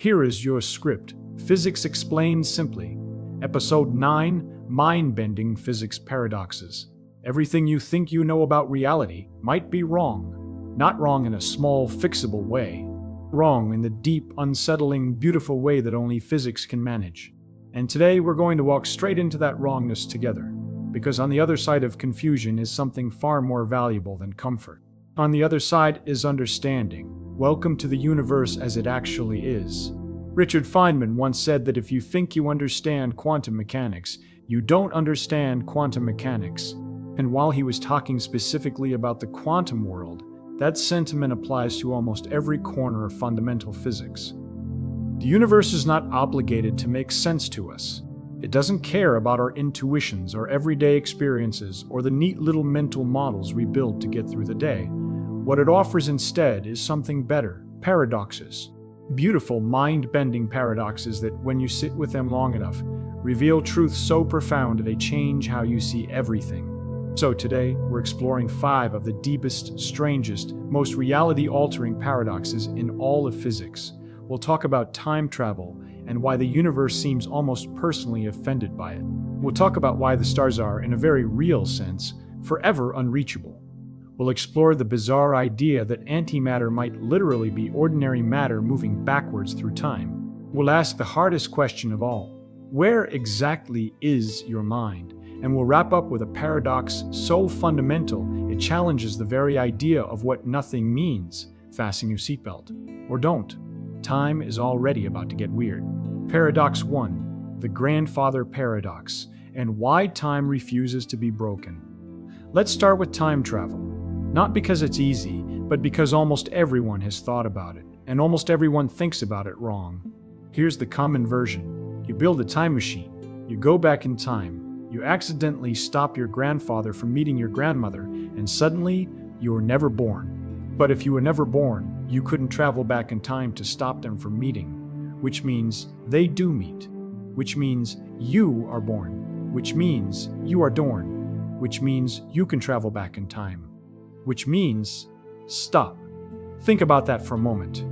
Here is your script. Physics Explained Simply. Episode 9, Mind-Bending Physics Paradoxes. Everything you think you know about reality might be wrong. Not wrong in a small, fixable way. Wrong in the deep, unsettling, beautiful way that only physics can manage. And today we're going to walk straight into that wrongness together. Because on the other side of confusion is something far more valuable than comfort. On the other side is understanding. Welcome to the universe as it actually is. Richard Feynman once said that if you think you understand quantum mechanics, you don't understand quantum mechanics. And while he was talking specifically about the quantum world, that sentiment applies to almost every corner of fundamental physics. The universe is not obligated to make sense to us. It doesn't care about our intuitions or everyday experiences or the neat little mental models we build to get through the day. What it offers instead is something better, paradoxes. Beautiful, mind-bending paradoxes that, when you sit with them long enough, reveal truths so profound that they change how you see everything. So today, we're exploring 5 of the deepest, strangest, most reality-altering paradoxes in all of physics. We'll talk about time travel and why the universe seems almost personally offended by it. We'll talk about why the stars are, in a very real sense, forever unreachable. We'll explore the bizarre idea that antimatter might literally be ordinary matter moving backwards through time. We'll ask the hardest question of all. Where exactly is your mind? And we'll wrap up with a paradox so fundamental it challenges the very idea of what nothing means. Fasten your seatbelt. Or don't. Time is already about to get weird. Paradox 1. The Grandfather Paradox, and why time refuses to be broken. Let's start with time travel. Not because it's easy, but because almost everyone has thought about it, and almost everyone thinks about it wrong. Here's the common version. You build a time machine, you go back in time, you accidentally stop your grandfather from meeting your grandmother, and suddenly you were never born. But if you were never born, you couldn't travel back in time to stop them from meeting, which means they do meet, which means you are born, which means you are dorn, which means you can travel back in time, which means stop. Think about that for a moment.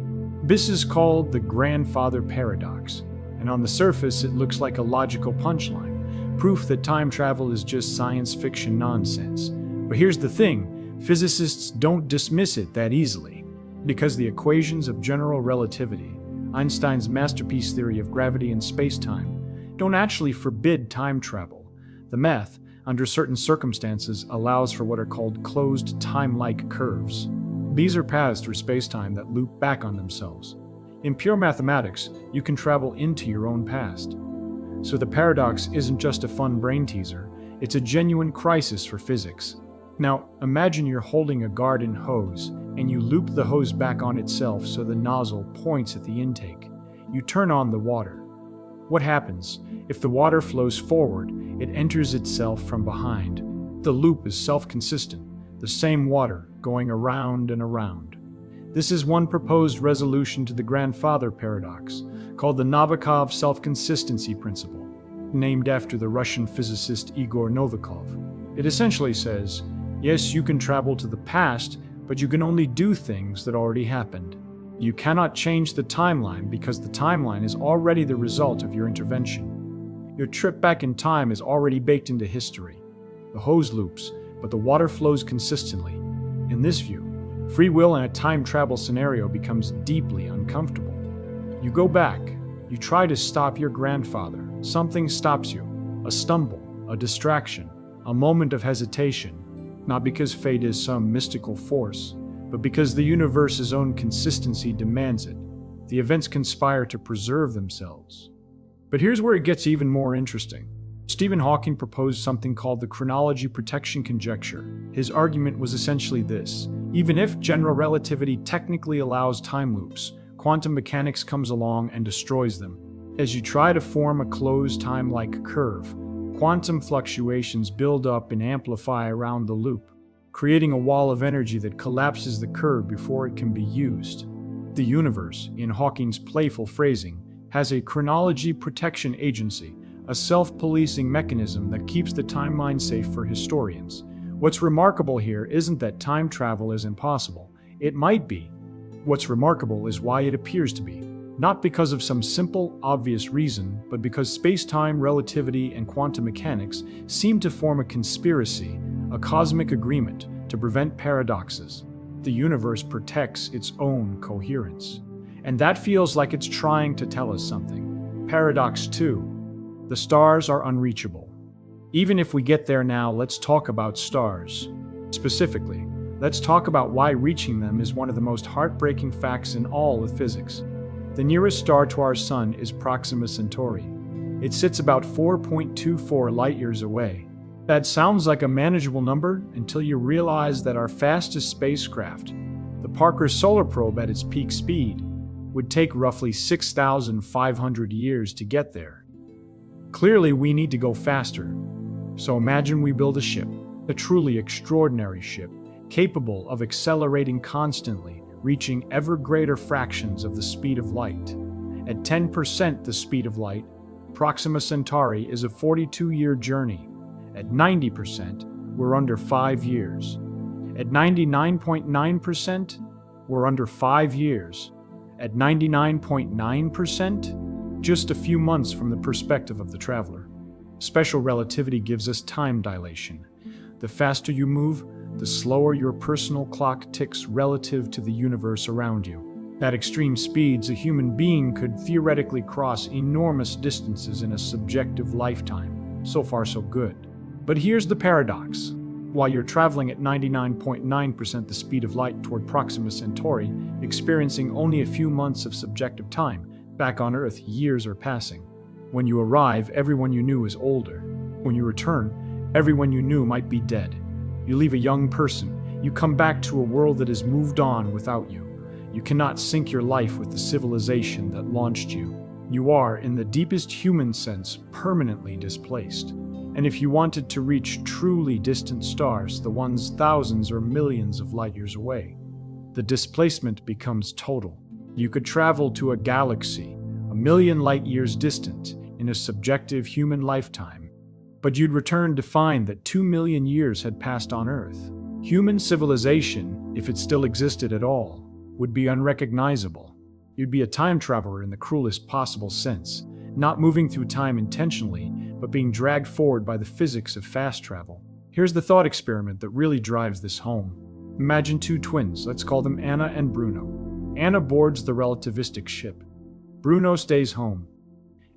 This is called the Grandfather Paradox, and on the surface it looks like a logical punchline, proof that time travel is just science fiction nonsense. But here's the thing. Physicists don't dismiss it that easily, because the equations of general relativity, Einstein's masterpiece theory of gravity and space-time, don't actually forbid time travel. The math, under certain circumstances, allows for what are called closed time-like curves. These are paths through space-time that loop back on themselves. In pure mathematics, you can travel into your own past. So the paradox isn't just a fun brain teaser, it's a genuine crisis for physics. Now, imagine you're holding a garden hose, and you loop the hose back on itself so the nozzle points at the intake. You turn on the water. What happens? If the water flows forward, it enters itself from behind. The loop is self-consistent, the same water going around and around. This is one proposed resolution to the Grandfather Paradox, called the Novikov self-consistency principle, named after the Russian physicist Igor Novikov. It essentially says, yes, you can travel to the past, but you can only do things that already happened. You cannot change the timeline because the timeline is already the result of your intervention. Your trip back in time is already baked into history. The hose loops, but the water flows consistently. In this view, free will in a time travel scenario becomes deeply uncomfortable. You go back, you try to stop your grandfather. Something stops you. A stumble, a distraction, a moment of hesitation. Not because fate is some mystical force, but because the universe's own consistency demands it. The events conspire to preserve themselves. But here's where it gets even more interesting. Stephen Hawking proposed something called the chronology protection conjecture. His argument was essentially this: even if general relativity technically allows time loops, quantum mechanics comes along and destroys them. As you try to form a closed time-like curve, quantum fluctuations build up and amplify around the loop, creating a wall of energy that collapses the curve before it can be used. The universe, in Hawking's playful phrasing, has a chronology protection agency, a self-policing mechanism that keeps the timeline safe for historians. What's remarkable here isn't that time travel is impossible. It might be. What's remarkable is why it appears to be. Not because of some simple, obvious reason, but because space-time, relativity, and quantum mechanics seem to form a conspiracy, a cosmic agreement to prevent paradoxes. The universe protects its own coherence. And that feels like it's trying to tell us something. Paradox 2. The stars are unreachable. Even if we get there now, let's talk about stars. Specifically, let's talk about why reaching them is one of the most heartbreaking facts in all of physics. The nearest star to our Sun is Proxima Centauri. It sits about 4.24 light-years away. That sounds like a manageable number until you realize that our fastest spacecraft, the Parker Solar Probe at its peak speed, would take roughly 6,500 years to get there. Clearly, we need to go faster. So imagine we build a ship, a truly extraordinary ship, capable of accelerating constantly, reaching ever greater fractions of the speed of light. At 10% the speed of light, Proxima Centauri is a 42-year journey. At 90%, we're under 5 years. At 99.9%, we're under 5 years. At 99.9%, just a few months from the perspective of the traveler. Special relativity gives us time dilation. The faster you move, the slower your personal clock ticks relative to the universe around you. At extreme speeds, a human being could theoretically cross enormous distances in a subjective lifetime. So far, so good. But here's the paradox. While you're traveling at 99.9% the speed of light toward Proxima Centauri, experiencing only a few months of subjective time, back on Earth, years are passing. When you arrive, everyone you knew is older. When you return, everyone you knew might be dead. You leave a young person. You come back to a world that has moved on without you. You cannot sync your life with the civilization that launched you. You are, in the deepest human sense, permanently displaced. And if you wanted to reach truly distant stars, the ones thousands or millions of light years away, the displacement becomes total. You could travel to a galaxy, 1,000,000 light years distant, in a subjective human lifetime. But you'd return to find that 2 million years had passed on Earth. Human civilization, if it still existed at all, would be unrecognizable. You'd be a time traveler in the cruelest possible sense, not moving through time intentionally, but being dragged forward by the physics of fast travel. Here's the thought experiment that really drives this home. Imagine two twins, let's call them Anna and Bruno. Anna boards the relativistic ship. Bruno stays home.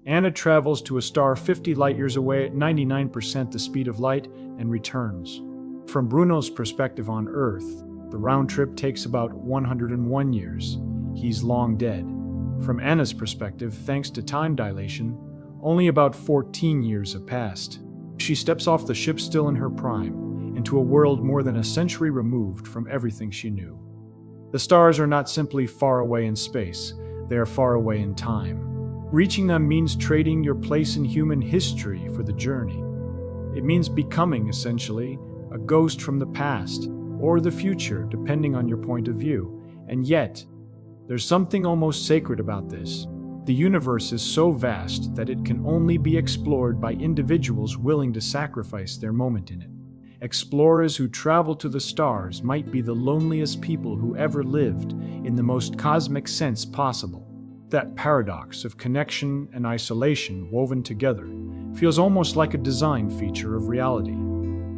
Anna travels to a star 50 light-years away at 99% the speed of light and returns. From Bruno's perspective on Earth, the round trip takes about 101 years. He's long dead. From Anna's perspective, thanks to time dilation, only about 14 years have passed. She steps off the ship still in her prime, into a world more than a century removed from everything she knew. The stars are not simply far away in space, they are far away in time. Reaching them means trading your place in human history for the journey. It means becoming, essentially, a ghost from the past, or the future, depending on your point of view. And yet, there's something almost sacred about this. The universe is so vast that it can only be explored by individuals willing to sacrifice their moment in it. Explorers who travel to the stars might be the loneliest people who ever lived in the most cosmic sense possible. That paradox of connection and isolation woven together feels almost like a design feature of reality,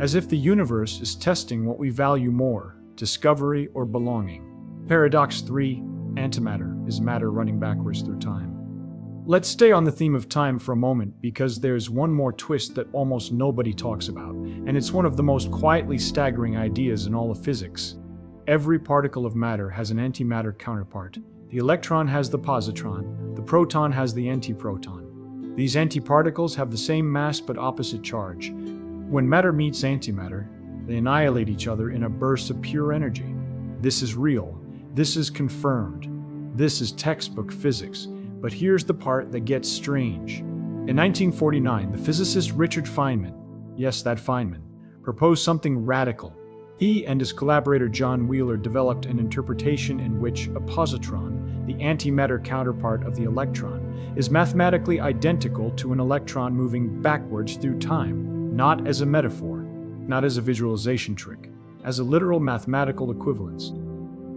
as if the universe is testing what we value more, discovery or belonging. Paradox 3, antimatter is matter running backwards through time. Let's stay on the theme of time for a moment because there's one more twist that almost nobody talks about, and it's one of the most quietly staggering ideas in all of physics. Every particle of matter has an antimatter counterpart. The electron has the positron, the proton has the antiproton. These antiparticles have the same mass but opposite charge. When matter meets antimatter, they annihilate each other in a burst of pure energy. This is real. This is confirmed. This is textbook physics. But here's the part that gets strange. In 1949, the physicist Richard Feynman, yes, that Feynman, proposed something radical. He and his collaborator John Wheeler developed an interpretation in which a positron, the antimatter counterpart of the electron, is mathematically identical to an electron moving backwards through time, not as a metaphor, not as a visualization trick, as a literal mathematical equivalence.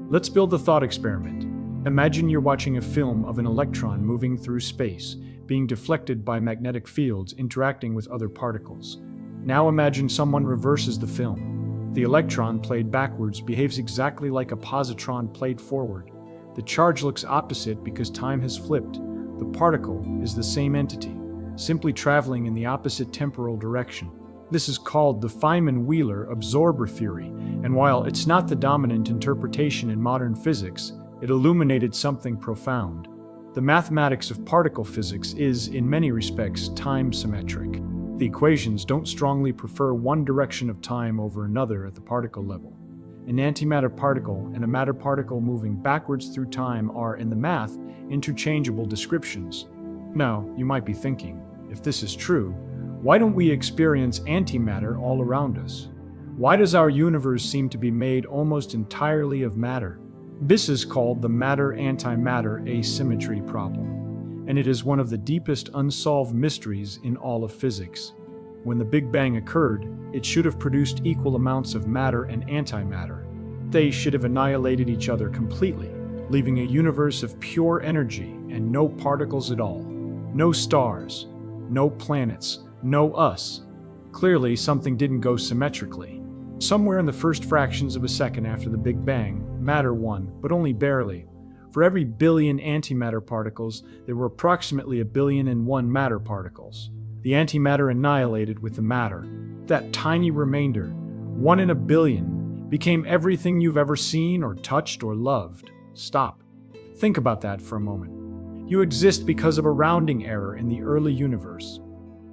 Let's build the thought experiment. Imagine you're watching a film of an electron moving through space, being deflected by magnetic fields interacting with other particles. Now imagine someone reverses the film. The electron played backwards behaves exactly like a positron played forward. The charge looks opposite because time has flipped. The particle is the same entity, simply traveling in the opposite temporal direction. This is called the Feynman-Wheeler absorber theory, and while it's not the dominant interpretation in modern physics, it illuminated something profound. The mathematics of particle physics is, in many respects, time-symmetric. The equations don't strongly prefer one direction of time over another at the particle level. An antimatter particle and a matter particle moving backwards through time are, in the math, interchangeable descriptions. Now, you might be thinking, if this is true, why don't we experience antimatter all around us? Why does our universe seem to be made almost entirely of matter? This is called the matter-antimatter asymmetry problem, and it is one of the deepest unsolved mysteries in all of physics. When the Big Bang occurred, it should have produced equal amounts of matter and antimatter. They should have annihilated each other completely, leaving a universe of pure energy and no particles at all. No stars, no planets, no us. Clearly, something didn't go symmetrically. Somewhere in the first fractions of a second after the Big Bang, matter won, but only barely. For every billion antimatter particles, there were approximately 1,000,000,001 matter particles. The antimatter annihilated with the matter. That tiny remainder, 1 in a billion, became everything you've ever seen or touched or loved. Stop. Think about that for a moment. You exist because of a rounding error in the early universe.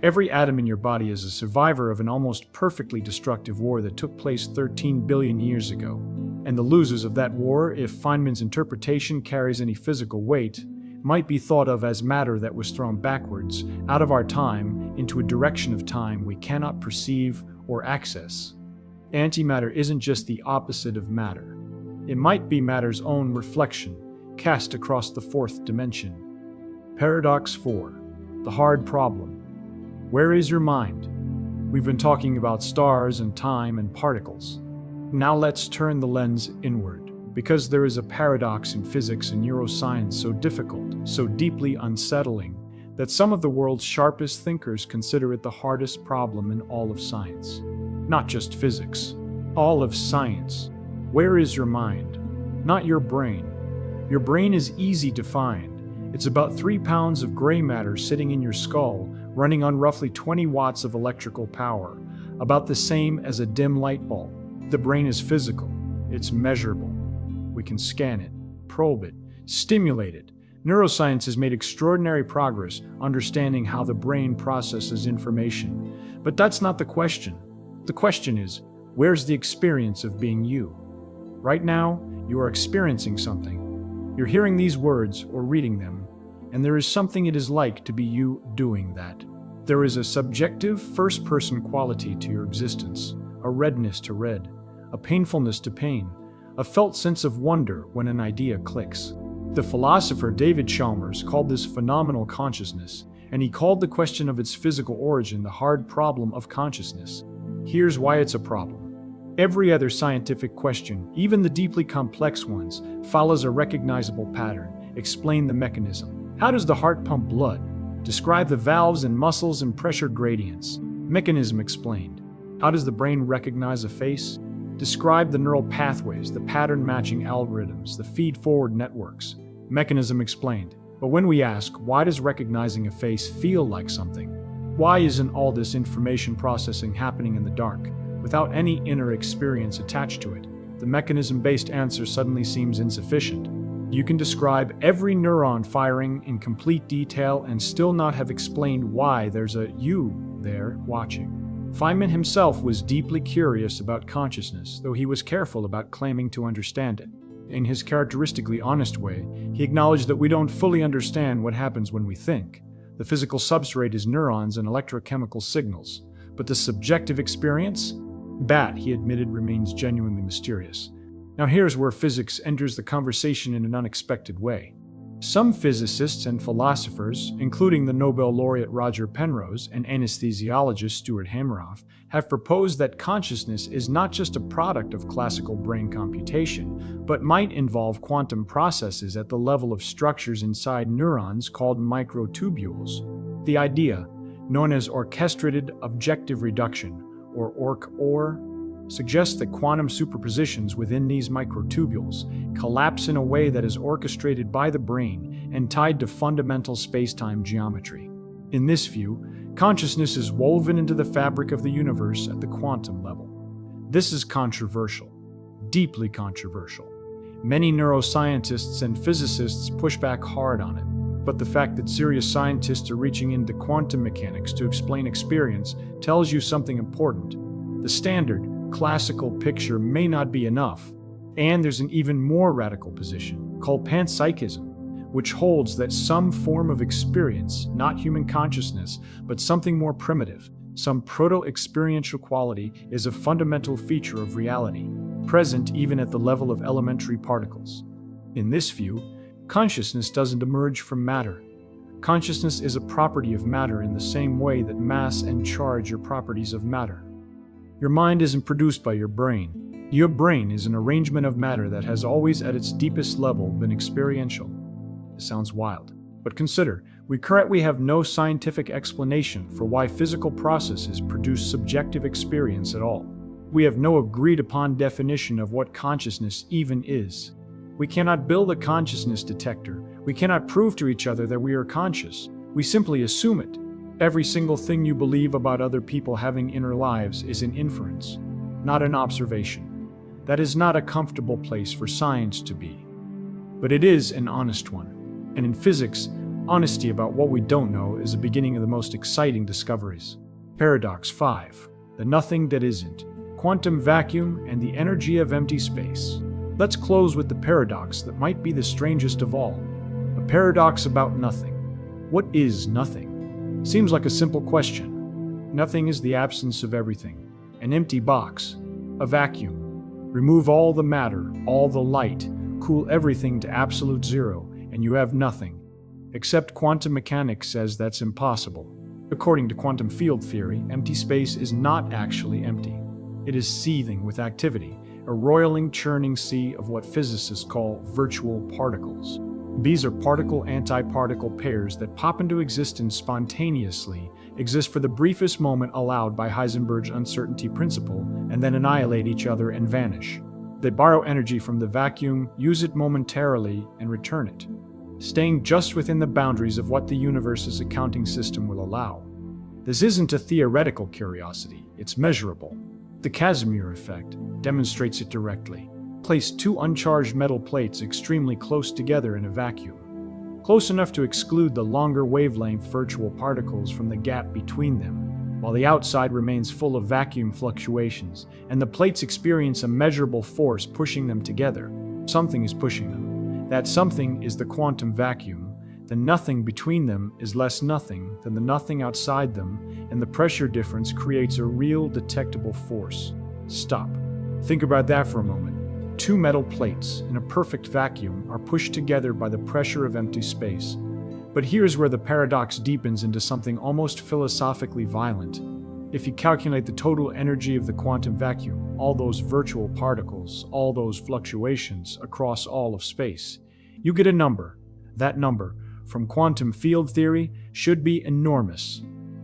Every atom in your body is a survivor of an almost perfectly destructive war that took place 13 billion years ago. And the losers of that war, if Feynman's interpretation carries any physical weight, might be thought of as matter that was thrown backwards, out of our time, into a direction of time we cannot perceive or access. Antimatter isn't just the opposite of matter. It might be matter's own reflection, cast across the fourth dimension. Paradox 4. The hard problem. Where is your mind? We've been talking about stars and time and particles. Now let's turn the lens inward, because there is a paradox in physics and neuroscience so difficult, so deeply unsettling, that some of the world's sharpest thinkers consider it the hardest problem in all of science. Not just physics, all of science. Where is your mind? Not your brain. Your brain is easy to find. It's about 3 pounds of gray matter sitting in your skull, running on roughly 20 watts of electrical power, about the same as a dim light bulb. The brain is physical. It's measurable. We can scan it, probe it, stimulate it. Neuroscience has made extraordinary progress understanding how the brain processes information. But that's not the question. The question is, where's the experience of being you? Right now, you are experiencing something. You're hearing these words or reading them, and there is something it is like to be you doing that. There is a subjective first-person quality to your existence, a redness to red, a painfulness to pain, a felt sense of wonder when an idea clicks. The philosopher David Chalmers called this phenomenal consciousness, and he called the question of its physical origin the hard problem of consciousness. Here's why it's a problem. Every other scientific question, even the deeply complex ones, follows a recognizable pattern. Explain the mechanism. How does the heart pump blood? Describe the valves and muscles and pressure gradients. Mechanism explained. How does the brain recognize a face? Describe the neural pathways, the pattern-matching algorithms, the feed-forward networks. Mechanism explained. But when we ask, why does recognizing a face feel like something? Why isn't all this information processing happening in the dark, without any inner experience attached to it? The mechanism-based answer suddenly seems insufficient. You can describe every neuron firing in complete detail and still not have explained why there's a you there watching. Feynman himself was deeply curious about consciousness, though he was careful about claiming to understand it. In his characteristically honest way, he acknowledged that we don't fully understand what happens when we think. The physical substrate is neurons and electrochemical signals. But the subjective experience? That, he admitted, remains genuinely mysterious. Now here's where physics enters the conversation in an unexpected way. Some physicists and philosophers, including the Nobel laureate Roger Penrose and anesthesiologist Stuart Hameroff, have proposed that consciousness is not just a product of classical brain computation, but might involve quantum processes at the level of structures inside neurons called microtubules. The idea, known as orchestrated objective reduction, or ORC-OR, suggests that quantum superpositions within these microtubules collapse in a way that is orchestrated by the brain and tied to fundamental space-time geometry. In this view, consciousness is woven into the fabric of the universe at the quantum level. This is controversial, deeply controversial. Many neuroscientists and physicists push back hard on it, but the fact that serious scientists are reaching into quantum mechanics to explain experience tells you something important. The standard, classical picture may not be enough, and there's an even more radical position called panpsychism, which holds that some form of experience, not human consciousness, but something more primitive, some proto-experiential quality, is a fundamental feature of reality, present even at the level of elementary particles. In this view, consciousness doesn't emerge from matter. Consciousness is a property of matter in the same way that mass and charge are properties of matter. Your mind isn't produced by your brain. Your brain is an arrangement of matter that has always at its deepest level been experiential. It sounds wild, but consider, we currently have no scientific explanation for why physical processes produce subjective experience at all. We have no agreed-upon definition of what consciousness even is. We cannot build a consciousness detector. We cannot prove to each other that we are conscious. We simply assume it. Every single thing you believe about other people having inner lives is an inference, not an observation. That is not a comfortable place for science to be. But it is an honest one. And in physics, honesty about what we don't know is the beginning of the most exciting discoveries. Paradox 5. The nothing that isn't. Quantum vacuum and the energy of empty space. Let's close with the paradox that might be the strangest of all. A paradox about nothing. What is nothing? Seems like a simple question. Nothing is the absence of everything. An empty box. A vacuum. Remove all the matter, all the light, cool everything to absolute zero, and you have nothing. Except quantum mechanics says that's impossible. According to quantum field theory, empty space is not actually empty. It is seething with activity, a roiling, churning sea of what physicists call virtual particles. These are particle-antiparticle pairs that pop into existence spontaneously, exist for the briefest moment allowed by Heisenberg's uncertainty principle, and then annihilate each other and vanish. They borrow energy from the vacuum, use it momentarily, and return it, staying just within the boundaries of what the universe's accounting system will allow. This isn't a theoretical curiosity, it's measurable. The Casimir effect demonstrates it directly. Place two uncharged metal plates extremely close together in a vacuum, close enough to exclude the longer wavelength virtual particles from the gap between them, while the outside remains full of vacuum fluctuations, and the plates experience a measurable force pushing them together. Something is pushing them. That something is the quantum vacuum. The nothing between them is less nothing than the nothing outside them, and the pressure difference creates a real detectable force. Stop. Think about that for a moment. Two metal plates in a perfect vacuum are pushed together by the pressure of empty space. But here's where the paradox deepens into something almost philosophically violent. If you calculate the total energy of the quantum vacuum, all those virtual particles, all those fluctuations across all of space, you get a number. That number, from quantum field theory, should be enormous.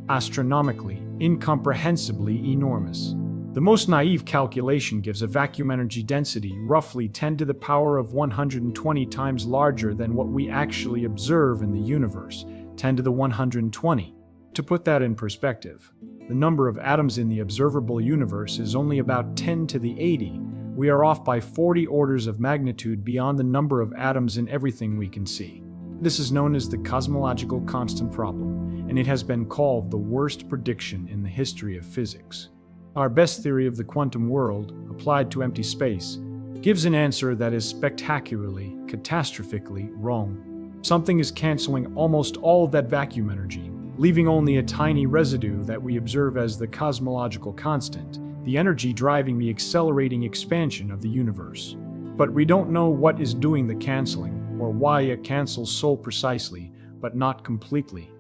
Astronomically, incomprehensibly enormous. The most naive calculation gives a vacuum energy density roughly 10 to the power of 120 times larger than what we actually observe in the universe, 10 to the 120. To put that in perspective, the number of atoms in the observable universe is only about 10 to the 80. We are off by 40 orders of magnitude beyond the number of atoms in everything we can see. This is known as the cosmological constant problem, and it has been called the worst prediction in the history of physics. Our best theory of the quantum world, applied to empty space, gives an answer that is spectacularly, catastrophically wrong. Something is canceling almost all of that vacuum energy, leaving only a tiny residue that we observe as the cosmological constant, the energy driving the accelerating expansion of the universe. But we don't know what is doing the canceling, or why it cancels so precisely, but not completely.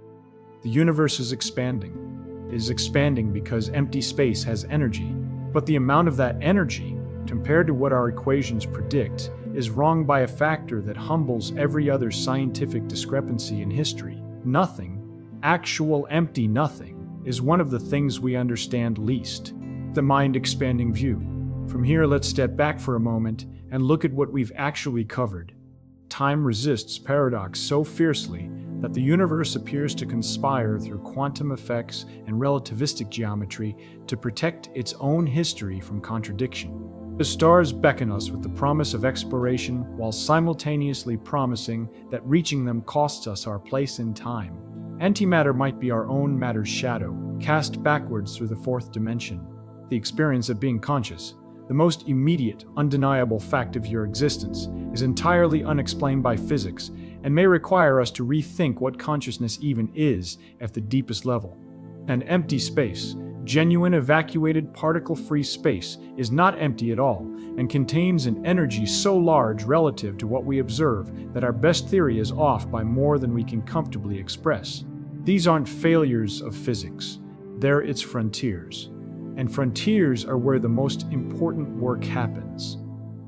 The universe is expanding. It is expanding because empty space has energy, but the amount of that energy, compared to what our equations predict, is wrong by a factor that humbles every other scientific discrepancy in history. Nothing, actual empty nothing, is one of the things we understand least. The mind-expanding view. From here, let's step back for a moment and look at what we've actually covered. Time resists paradox so fiercely that the universe appears to conspire through quantum effects and relativistic geometry to protect its own history from contradiction. The stars beckon us with the promise of exploration while simultaneously promising that reaching them costs us our place in time. Antimatter might be our own matter's shadow, cast backwards through the fourth dimension. The experience of being conscious, the most immediate, undeniable fact of your existence, is entirely unexplained by physics and may require us to rethink what consciousness even is at the deepest level. An empty space, genuine evacuated particle-free space, is not empty at all and contains an energy so large relative to what we observe that our best theory is off by more than we can comfortably express. These aren't failures of physics, they're its frontiers. And frontiers are where the most important work happens.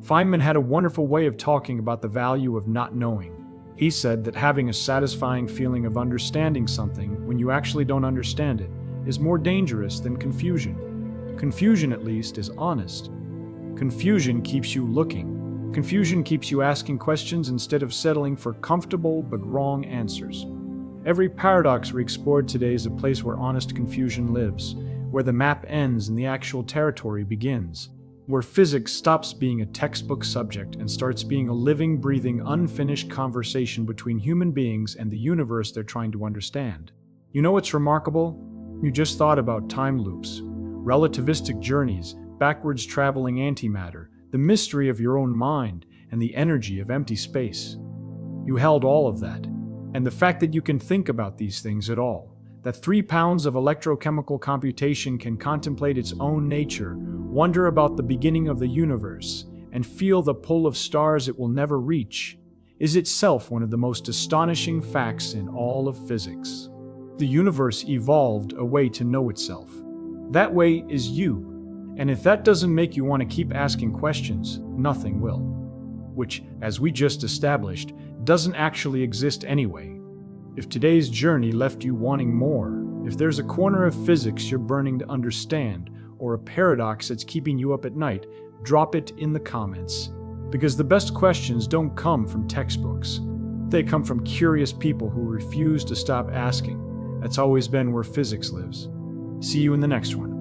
Feynman had a wonderful way of talking about the value of not knowing. He said that having a satisfying feeling of understanding something when you actually don't understand it is more dangerous than confusion. Confusion, at least, is honest. Confusion keeps you looking. Confusion keeps you asking questions instead of settling for comfortable but wrong answers. Every paradox we explored today is a place where honest confusion lives, where the map ends and the actual territory begins, where physics stops being a textbook subject and starts being a living, breathing, unfinished conversation between human beings and the universe they're trying to understand. You know what's remarkable? You just thought about time loops, relativistic journeys, backwards traveling antimatter, the mystery of your own mind, and the energy of empty space. You held all of that, and the fact that you can think about these things at all, that 3 pounds of electrochemical computation can contemplate its own nature, wonder about the beginning of the universe, and feel the pull of stars it will never reach, is itself one of the most astonishing facts in all of physics. The universe evolved a way to know itself. That way is you. And if that doesn't make you want to keep asking questions, nothing will. Which, as we just established, doesn't actually exist anyway. If today's journey left you wanting more, if there's a corner of physics you're burning to understand, or a paradox that's keeping you up at night, drop it in the comments. Because the best questions don't come from textbooks. They come from curious people who refuse to stop asking. That's always been where physics lives. See you in the next one.